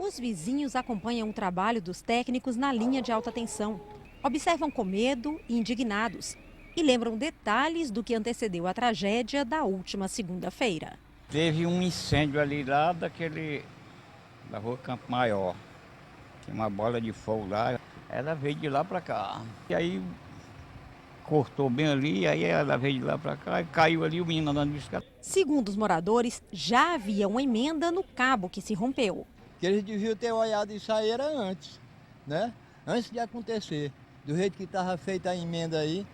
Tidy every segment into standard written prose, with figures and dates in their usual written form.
Os vizinhos acompanham o trabalho dos técnicos na linha de alta tensão. Observam com medo e indignados e lembram detalhes do que antecedeu a tragédia da última segunda-feira. Teve um incêndio ali lá da rua Campo Maior. Tinha uma bola de fogo lá, ela veio de lá para cá. E aí cortou bem ali, aí ela veio de lá para cá e caiu ali o menino andando de bicicleta. Segundo os moradores, já havia uma emenda no cabo que se rompeu. Que eles deviam ter olhado isso aí era antes, né? Antes de acontecer. Do jeito que estava feita a emenda aí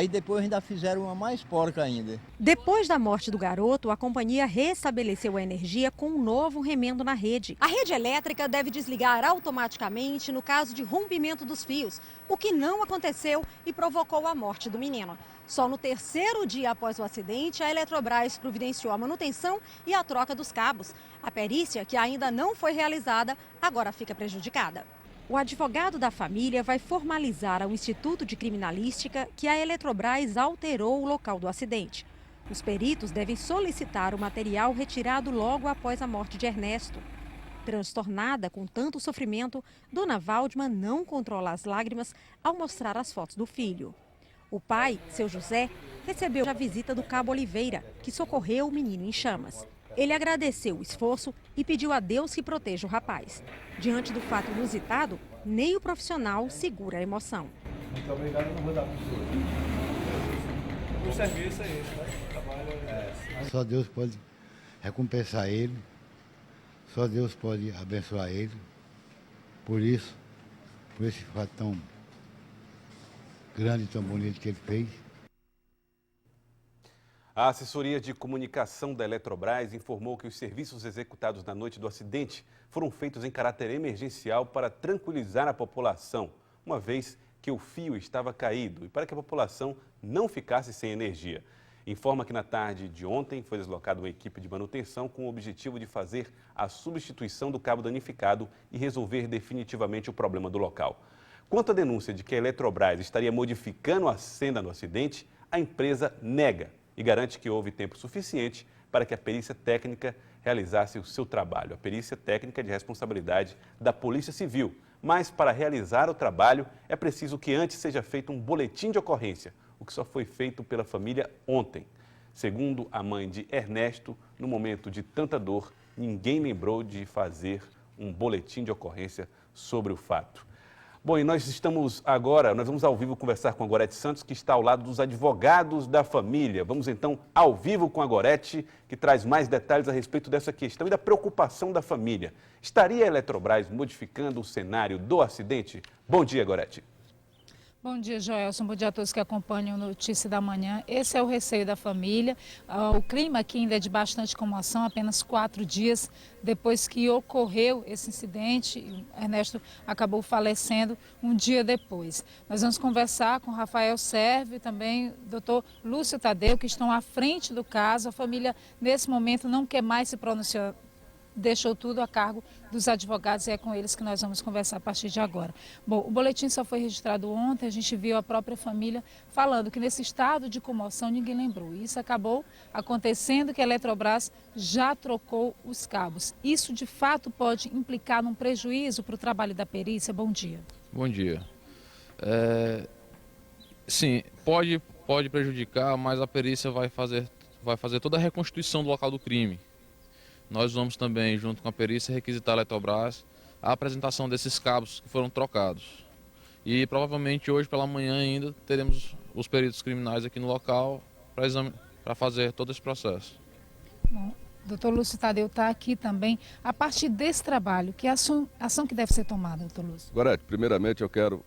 depois ainda fizeram uma mais porca ainda. Depois da morte do garoto, a companhia restabeleceu a energia com um novo remendo na rede. A rede elétrica deve desligar automaticamente no caso de rompimento dos fios, o que não aconteceu e provocou a morte do menino. Só no terceiro dia após o acidente, a Eletrobras providenciou a manutenção e a troca dos cabos. A perícia, que ainda não foi realizada, agora fica prejudicada. O advogado da família vai formalizar ao Instituto de Criminalística que a Eletrobras alterou o local do acidente. Os peritos devem solicitar o material retirado logo após a morte de Ernesto. Transtornada com tanto sofrimento, Dona Waldman não controla as lágrimas ao mostrar as fotos do filho. O pai, seu José, recebeu a visita do cabo Oliveira, que socorreu o menino em chamas. Ele agradeceu o esforço e pediu a Deus que proteja o rapaz. Diante do fato inusitado, nem o profissional segura a emoção. Muito obrigado, não vou dar para o senhor. O serviço é esse, né? O trabalho é esse. Só Deus pode recompensar ele, só Deus pode abençoar ele, por esse fato tão grande e tão bonito que ele fez. A assessoria de comunicação da Eletrobras informou que os serviços executados na noite do acidente foram feitos em caráter emergencial para tranquilizar a população, uma vez que o fio estava caído e para que a população não ficasse sem energia. Informa que na tarde de ontem foi deslocada uma equipe de manutenção com o objetivo de fazer a substituição do cabo danificado e resolver definitivamente o problema do local. Quanto à denúncia de que a Eletrobras estaria modificando a cena do acidente, a empresa nega e garante que houve tempo suficiente para que a perícia técnica realizasse o seu trabalho. A perícia técnica é de responsabilidade da Polícia Civil, mas para realizar o trabalho é preciso que antes seja feito um boletim de ocorrência, o que só foi feito pela família ontem. Segundo a mãe de Ernesto, no momento de tanta dor, ninguém lembrou de fazer um boletim de ocorrência sobre o fato. Bom, e nós vamos ao vivo conversar com a Gorete Santos, que está ao lado dos advogados da família. Vamos então ao vivo com a Gorete, que traz mais detalhes a respeito dessa questão e da preocupação da família. Estaria a Eletrobras modificando o cenário do acidente? Bom dia, Gorete. Bom dia, Joelson. Bom dia a todos que acompanham o Notícia da Manhã. Esse é o receio da família. O clima aqui ainda é de bastante comoção, apenas 4 dias depois que ocorreu esse incidente. Ernesto acabou falecendo um dia depois. Nós vamos conversar com Rafael Serve e também o doutor Lúcio Tadeu, que estão à frente do caso. A família, nesse momento, não quer mais se pronunciar. Deixou tudo a cargo dos advogados e é com eles que nós vamos conversar a partir de agora. Bom, o boletim só foi registrado ontem, a gente viu a própria família falando que nesse estado de comoção ninguém lembrou. Isso acabou acontecendo que a Eletrobras já trocou os cabos. Isso de fato pode implicar num prejuízo para o trabalho da perícia? Bom dia. Bom dia. Sim, pode prejudicar, mas a perícia vai fazer toda a reconstituição do local do crime. Nós vamos também, junto com a perícia, requisitar a Eletrobras a apresentação desses cabos que foram trocados. E provavelmente hoje pela manhã ainda teremos os peritos criminais aqui no local para fazer todo esse processo. Bom, o doutor Lúcio Tadeu está aqui também. A partir desse trabalho, que ação que deve ser tomada, doutor Lúcio? Gorete, primeiramente eu quero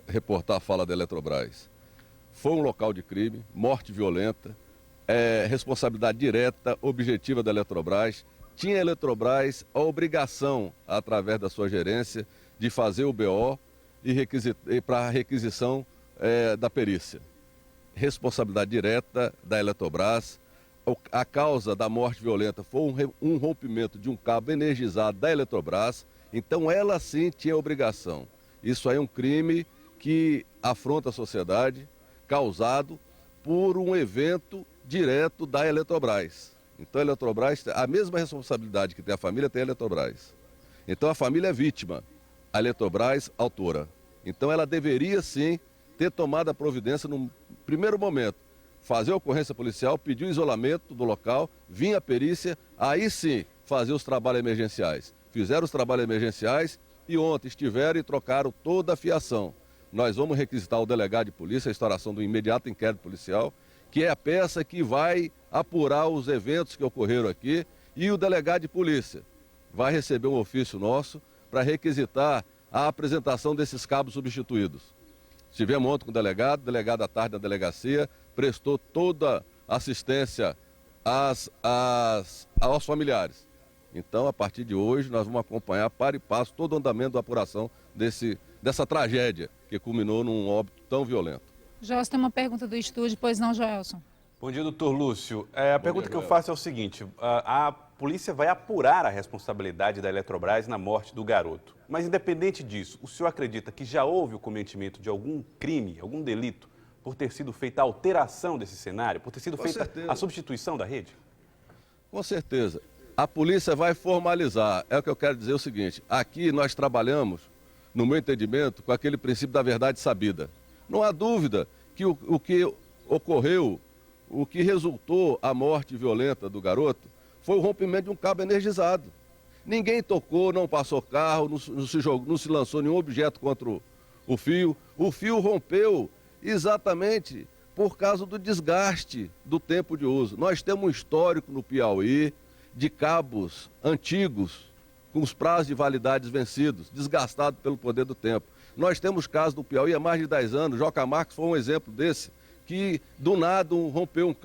reportar a fala da Eletrobras. Foi um local de crime, morte violenta, responsabilidade direta, objetiva da Eletrobras. Tinha a Eletrobras a obrigação, através da sua gerência, de fazer o BO e para a requisição da perícia. Responsabilidade direta da Eletrobras. A causa da morte violenta foi um rompimento de um cabo energizado da Eletrobras, então ela sim tinha a obrigação. Isso aí é um crime que afronta a sociedade, causado por um evento direto da Eletrobras. Então a Eletrobras, a mesma responsabilidade que tem a família, tem a Eletrobras. Então a família é vítima, a Eletrobras autora. Então ela deveria sim ter tomado a providência no primeiro momento, fazer a ocorrência policial, pedir o isolamento do local, vir a perícia, aí sim fazer os trabalhos emergenciais. Fizeram os trabalhos emergenciais e ontem estiveram e trocaram toda a fiação. Nós vamos requisitar o delegado de polícia a instauração do imediato inquérito policial, que é a peça que vai apurar os eventos que ocorreram aqui, e o delegado de polícia vai receber um ofício nosso para requisitar a apresentação desses cabos substituídos. Estivemos ontem com o delegado à tarde na delegacia, prestou toda assistência aos familiares. Então, a partir de hoje, nós vamos acompanhar para e passo todo o andamento da apuração dessa tragédia que culminou num óbito tão violento. Joelson, tem uma pergunta do estúdio, pois não, Joelson? Bom dia, doutor Lúcio. A pergunta que eu faço é o seguinte, a polícia vai apurar a responsabilidade da Eletrobras na morte do garoto. Mas, independente disso, o senhor acredita que já houve o cometimento de algum crime, algum delito, por ter sido feita a alteração desse cenário, por ter sido feita a substituição da rede? Com certeza. A polícia vai formalizar. É o que eu quero dizer o seguinte, aqui nós trabalhamos, no meu entendimento, com aquele princípio da verdade sabida. Não há dúvida que o que ocorreu, o que resultou a morte violenta do garoto, foi o rompimento de um cabo energizado. Ninguém tocou, não passou carro, não se lançou nenhum objeto contra o fio. O fio rompeu exatamente por causa do desgaste do tempo de uso. Nós temos um histórico no Piauí de cabos antigos, com os prazos de validades vencidos, desgastados pelo poder do tempo. Nós temos casos do Piauí há mais de 10 anos, Joca Marques foi um exemplo desse, que do nada rompeu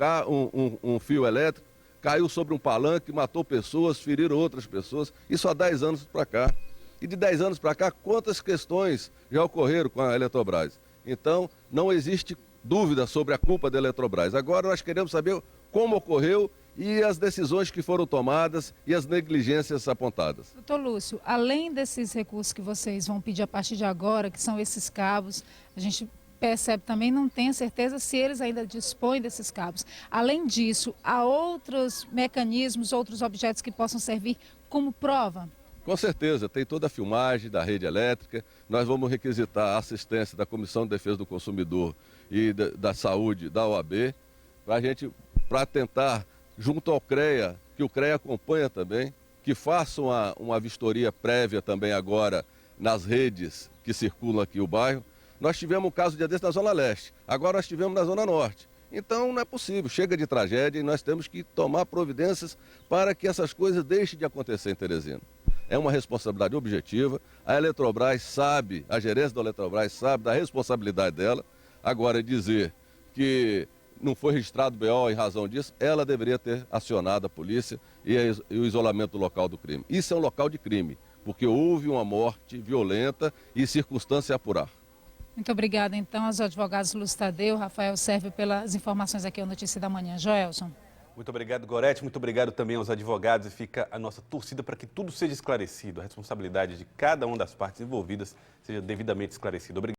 um fio elétrico, caiu sobre um palanque, matou pessoas, feriram outras pessoas, isso há 10 anos para cá. E de 10 anos para cá, quantas questões já ocorreram com a Eletrobras? Então, não existe dúvida sobre a culpa da Eletrobras. Agora nós queremos saber como ocorreu e as decisões que foram tomadas e as negligências apontadas. Doutor Lúcio, além desses recursos que vocês vão pedir a partir de agora, que são esses cabos, a gente percebe também, não tem certeza se eles ainda dispõem desses cabos. Além disso, há outros mecanismos, outros objetos que possam servir como prova? Com certeza, tem toda a filmagem da rede elétrica, nós vamos requisitar a assistência da Comissão de Defesa do Consumidor e da Saúde da OAB, para tentar, junto ao CREA, que o CREA acompanha também, que façam uma vistoria prévia também agora nas redes que circulam aqui o bairro. Nós tivemos um caso de dia desse na Zona Leste, agora nós tivemos na Zona Norte. Então não é possível, chega de tragédia e nós temos que tomar providências para que essas coisas deixem de acontecer em Teresina. É uma responsabilidade objetiva, a Eletrobras sabe, a gerência da Eletrobras sabe da responsabilidade dela. Agora, dizer que não foi registrado BO em razão disso, ela deveria ter acionado a polícia e o isolamento do local do crime. Isso é um local de crime, porque houve uma morte violenta e circunstância a apurar. Muito obrigada, então, aos advogados Lúcio Tadeu, Rafael Sérvio, pelas informações aqui ao Notícia da Manhã. Joelson. Muito obrigado, Gorete. Muito obrigado também aos advogados. E fica a nossa torcida para que tudo seja esclarecido. A responsabilidade de cada uma das partes envolvidas seja devidamente esclarecida. Obrigado.